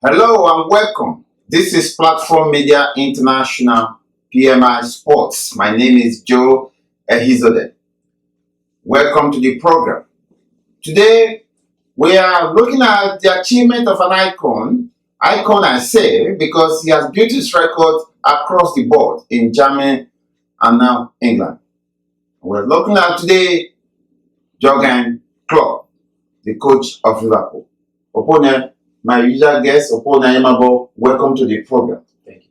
Hello and welcome. This is Platform Media International PMI Sports. My name is Joe Ehizode. Welcome to the program. Today we are looking at the achievement of an icon. Icon I say because he has built his record across the board in Germany and now England. We're looking at today JURGEN, the coach of Liverpool. Opponent, my usual guest, Opona Yamabo, welcome to the program. Thank you.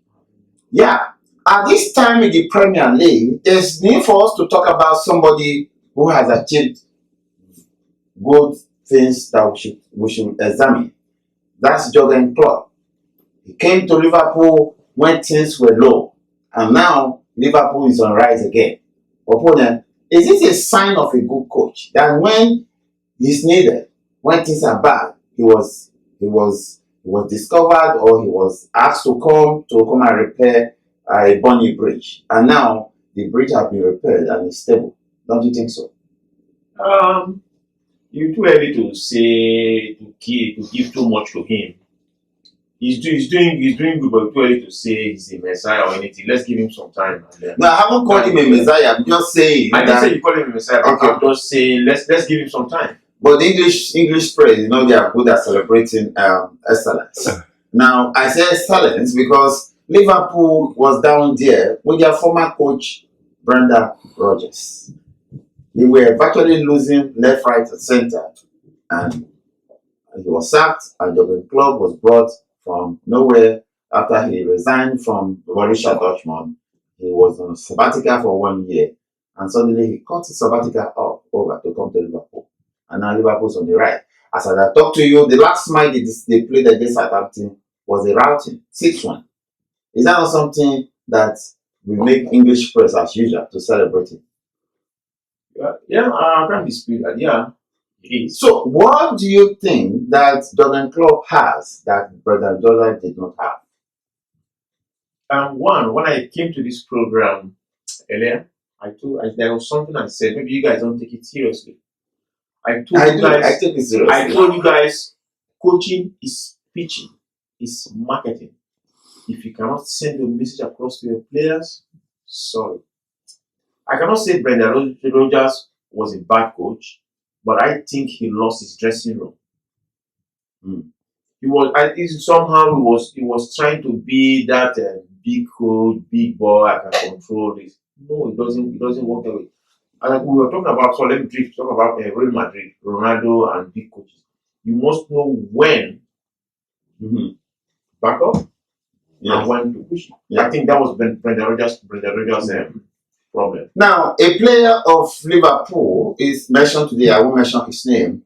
Yeah, at this time in the Premier League, there's need for us to talk about somebody who has achieved good things that we should examine. That's JURGEN Klopp. He came to Liverpool when things were low, and now Liverpool is on rise again. Opponent, is this a sign of a good coach that when he's needed, when things are bad, he was discovered, or he was asked to come and repair a burning bridge, and now the bridge has been repaired and is stable? Don't you think so? You're too early to say to give too much to him. He's doing good, but too early to say he's a messiah or anything. Let's give him some time. No, I haven't called him a messiah. I'm just saying. I didn't say you call him a messiah. Okay. I'm just saying let's give him some time. But the English press, they are good at celebrating excellence. Now, I say excellence because Liverpool was down there with their former coach, Brendan Rodgers. They were virtually losing left, right, and center. And he was sacked, and JURGEN Klopp was brought from nowhere after he resigned from Borussia Dortmund. He was on sabbatical for 1 year, and suddenly he cut his sabbatical over to come to Liverpool. And now Liverpool's on the right. As I talked to you, the last match they played against Southampton was a routing 6-1. Is that not something that will make English press as usual to celebrate it? Yeah, I can't dispute that. Yeah, it is. So, what do you think that JURGEN Klopp has that Brendan Rodgers did not have? One, when I came to this program earlier, there was something I said. Maybe you guys don't take it seriously. I told you guys, coaching is pitching, is marketing. If you cannot send a message across to your players, sorry. I cannot say Brendan Rodgers was a bad coach, but I think he lost his dressing room. He was trying to be that big coach, big boy. I can control this. No, it doesn't work that way. And we were talking about, so let me talk about Real Madrid, Ronaldo, and big coaches. You must know when back up and when to push. I think that was Brendan Rodgers' problem. Now, a player of Liverpool is mentioned today. I won't mention his name.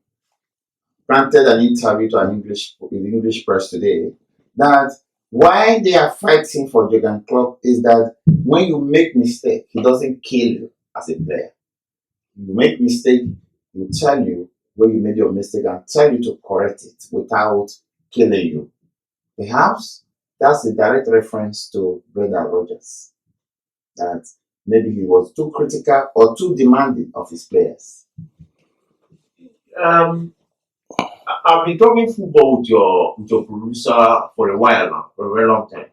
Granted an interview to in the English press today that why they are fighting for JURGEN Klopp is that when you make mistake, he doesn't kill you as a player. You make mistake, he tell you where you made your mistake and tell you to correct it without killing you. Perhaps that's a direct reference to Brendan Rodgers. That maybe he was too critical or too demanding of his players. I've been talking football with your producer for a while now, for a very long time.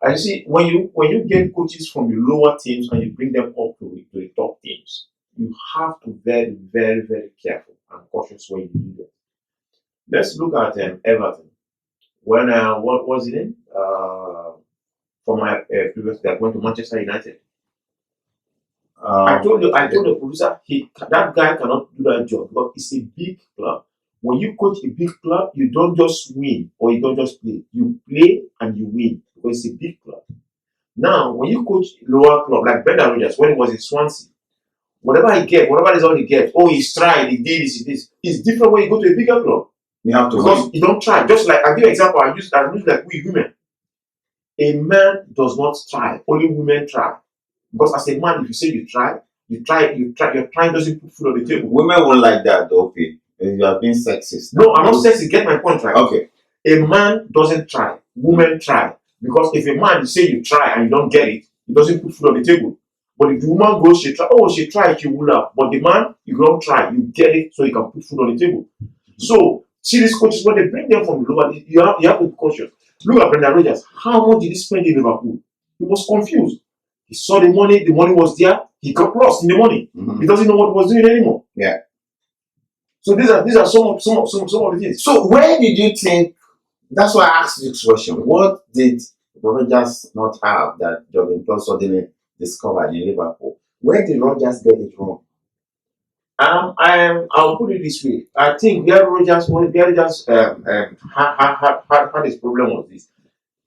I see when you get coaches from the lower teams and you bring them up to the top teams, you have to be very, very, very careful and cautious when you do that. Let's look at Everton. When what was his name? For my previous that went to Manchester United. I told the producer that guy cannot do that job because it's a big club. When you coach a big club, you don't just win or you don't just play. You play and you win because it's a big club. Now, when you coach lower club like Brendan Rodgers, when he was in Swansea, whatever is all he gets. Oh, he's tried, he did this, it's different when you go to a bigger club. You have to because you don't try. Just like I give an example, I use like we women. A man does not try, only women try. Because as a man, if you say you try, your trying doesn't put food on the table. Women won't like that though, okay. You are being sexist. No, I'm not sexist. Get my point right. Okay. A man doesn't try. Women try. Because if a man, you say you try and you don't get it, he doesn't put food on the table. But if the woman goes, she tried, she will have. But the man, you don't try, you get it so you can put food on the table. So See these coaches when they bring them from the lower, you have to be cautious. Look at Brendan Rodgers. How much did he spend in Liverpool? He was confused. He saw the money was there. He got lost in the money. Mhm. He doesn't know what he was doing anymore. Yeah. So these are some of the things. So where did you think? That's why I asked you this question. What did Rodgers not have that Jurgen Klopp suddenly discovered in Liverpool? Where did Rodgers get it wrong? I'll put it this way. I think where Rodgers had his problem was this.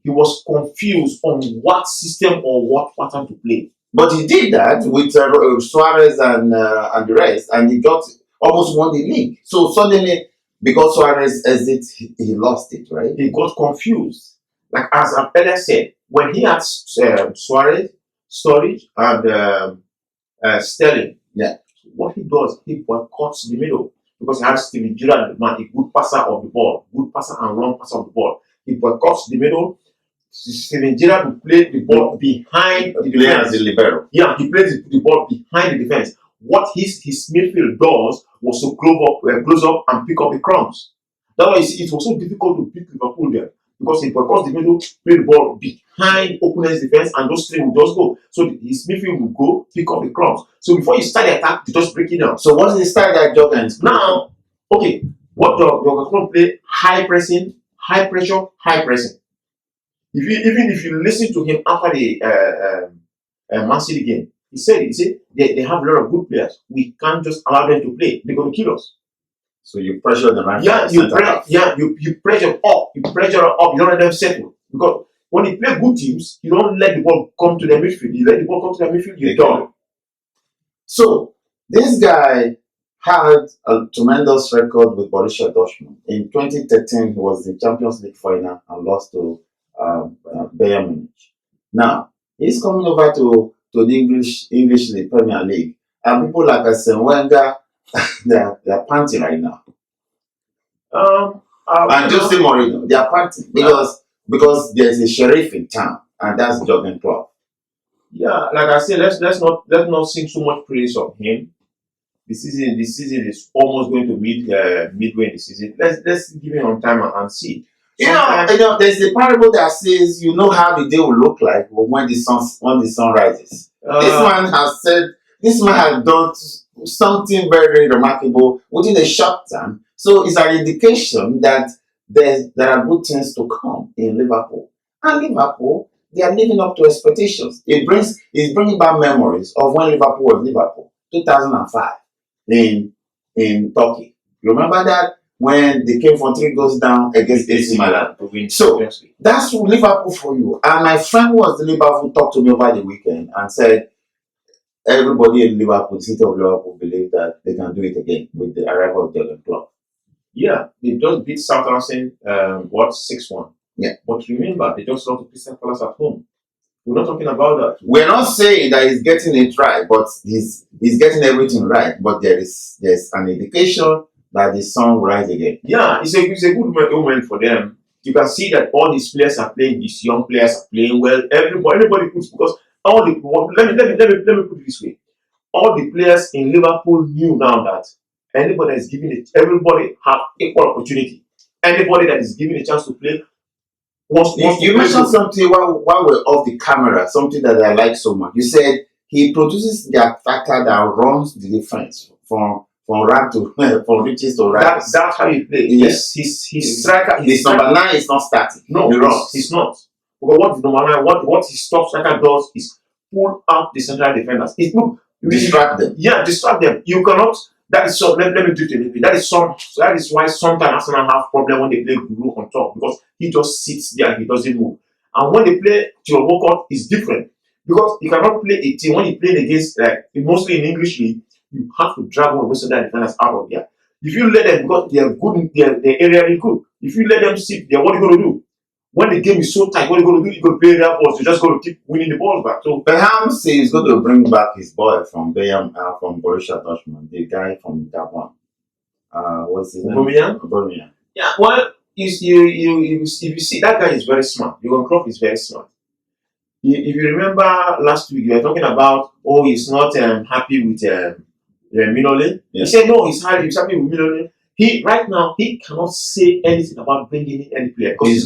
He was confused on what system or what pattern to play. But he did that with Suarez and the rest, and he got almost won the league. So suddenly, because Suarez exit, he lost it, right? He got confused. Like as I've earlier said, when he had Suarez, Sturridge, and Sterling, Yeah. what he does, he boycotts the middle because he has Steven Gerrard, man, a good passer of the ball, good passer and wrong passer of the ball. He boycotts the middle. Steven Gerrard will play the ball behind the defense. As a libero. Yeah, he plays the ball behind the defense. What his midfield does was to close up and pick up the crumbs. That's why you see it was so difficult to beat Liverpool there because he boycotts the middle, play the ball behind opponent's defense, and those three will just go. So his midfield will go pick up the crumbs. So before you start the attack, you just break it down. So what's the style that Jurgen is playing? Now, okay, what Jurgen Klopp play? High pressing, high pressure, high pressing. Even if you listen to him after the Man City game, he said they have a lot of good players. We can't just allow them to play. They're going to kill us. So you pressure them right? You pressure up. You pressure up. You don't let them settle. Because when you play good teams, you don't let the ball come to their midfield. You let the ball come to their midfield, you're done. So this guy had a tremendous record with Borussia Dortmund. In 2013, he was in Champions League final and lost to Bayern Munich. Now he's coming over to the English League, Premier League, and people like Arsene Wenger, they're panting right now. And Jose Mourinho, they are panting because there's a sheriff in town, and that's Jurgen Klopp. Yeah, like I said, let's not sing so much praise of him. The season is almost going to midway in the season. Let's give him on time and see. You know, there's a parable that says, you know how the day will look like when the sun rises. This man has done something very remarkable within a short time. So it's an indication that there are good things to come in Liverpool. And Liverpool, they are living up to expectations. It's bringing back memories of when Liverpool was Liverpool, 2005 in Turkey. You remember that? When they came from 3 goals down against AC Milan. So that's Liverpool for you. And my friend who was the Liverpool talked to me over the weekend and said everybody in Liverpool, the city of Liverpool, believe that they can do it again with the arrival of Jurgen Klopp. Yeah, they just beat Southampton 6-1. Yeah. But remember, they just lost to Crystal Palace at home. We're not talking about that. We're not saying that he's getting it right, but he's getting everything right. But there's an indication that the sun will rise again. Yeah, it's a good moment for them. You can see that all these players are playing. These young players are playing well. Everybody puts because let me put it this way. All the players in Liverpool knew now that anybody is giving it. Everybody have equal opportunity. Anybody that is given a chance to play. You mentioned something while we're off the camera. Something that I like so much. You said he produces the attacker that runs the defense from riches to riches. That's how he plays. Yes. His striker. His number 9 is not static. No, he's not. Because what the number 9, what his top striker does is pull out the central defenders. Distract them. Yeah, distract them. You cannot. That is so. Let me do it a little bit. That is why sometimes Arsenal have problem when they play Guru on top because he just sits there. He doesn't move. And when they play Theo Walcott, it's different because you cannot play a team when you play against mostly in English league. You have to drag one of those central defenders out of there. If you let them, because they are good, they're aerially good. If you let them sit there, what are you going to do? When the game is so tight, what are you going to do? You're going to play their balls. You're just going to keep winning the balls back. So perhaps he's going to bring back his boy from from Borussia Dortmund, the guy from that one. What's his name? Aubameyang. Yeah, well, if you see, that guy is very smart. Jurgen Klopp is very smart. If you remember last week, you were talking about, he's not happy with Minole. Yeah. He said, no, he's happy with Minole. he right now he cannot say anything about bringing in any player because He's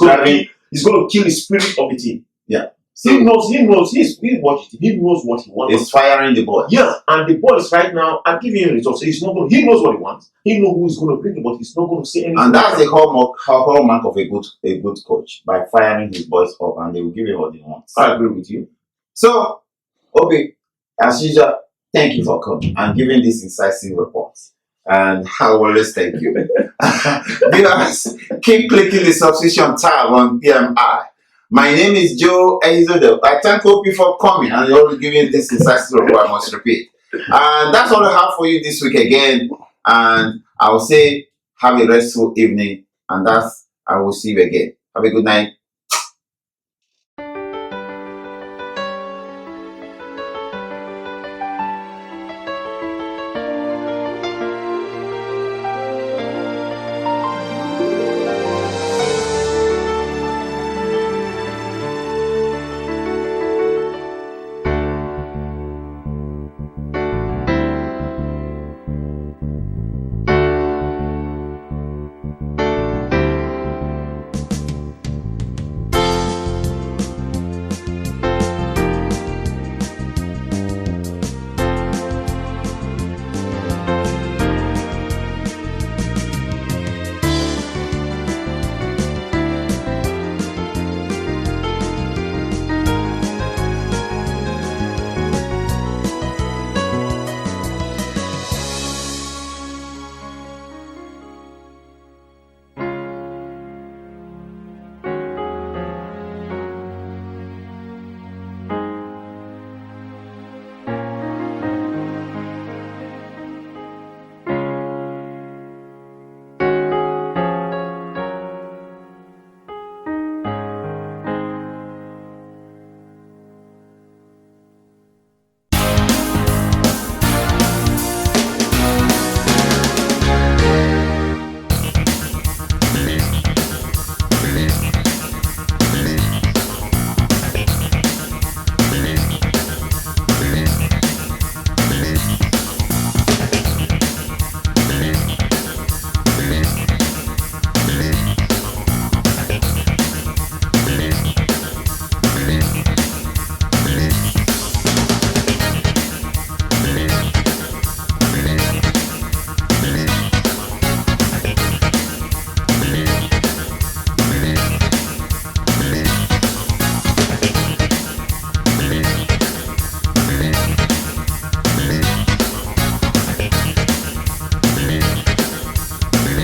going to kill the spirit of the team. Yeah. So he watched it. He knows what he wants. He's firing the boy. Yeah, and the boys right now are giving him results. So he's not going. He knows what he wants. He knows who he's going to bring, but he's not going to say anything. And that's the hallmark of a good coach, by firing his boys up, and they will give him what he wants. I agree with you. So, Obi, as usual, thank you for coming and giving this incisive report. And I will always thank you. Viewers, keep clicking the subscription tab on PMI. My name is Joe Ezodo. I thank Obi for coming and you're always giving this incisive report. I must repeat. And that's all I have for you this week again. And I will say, have a restful evening. And I will see you again. Have a good night.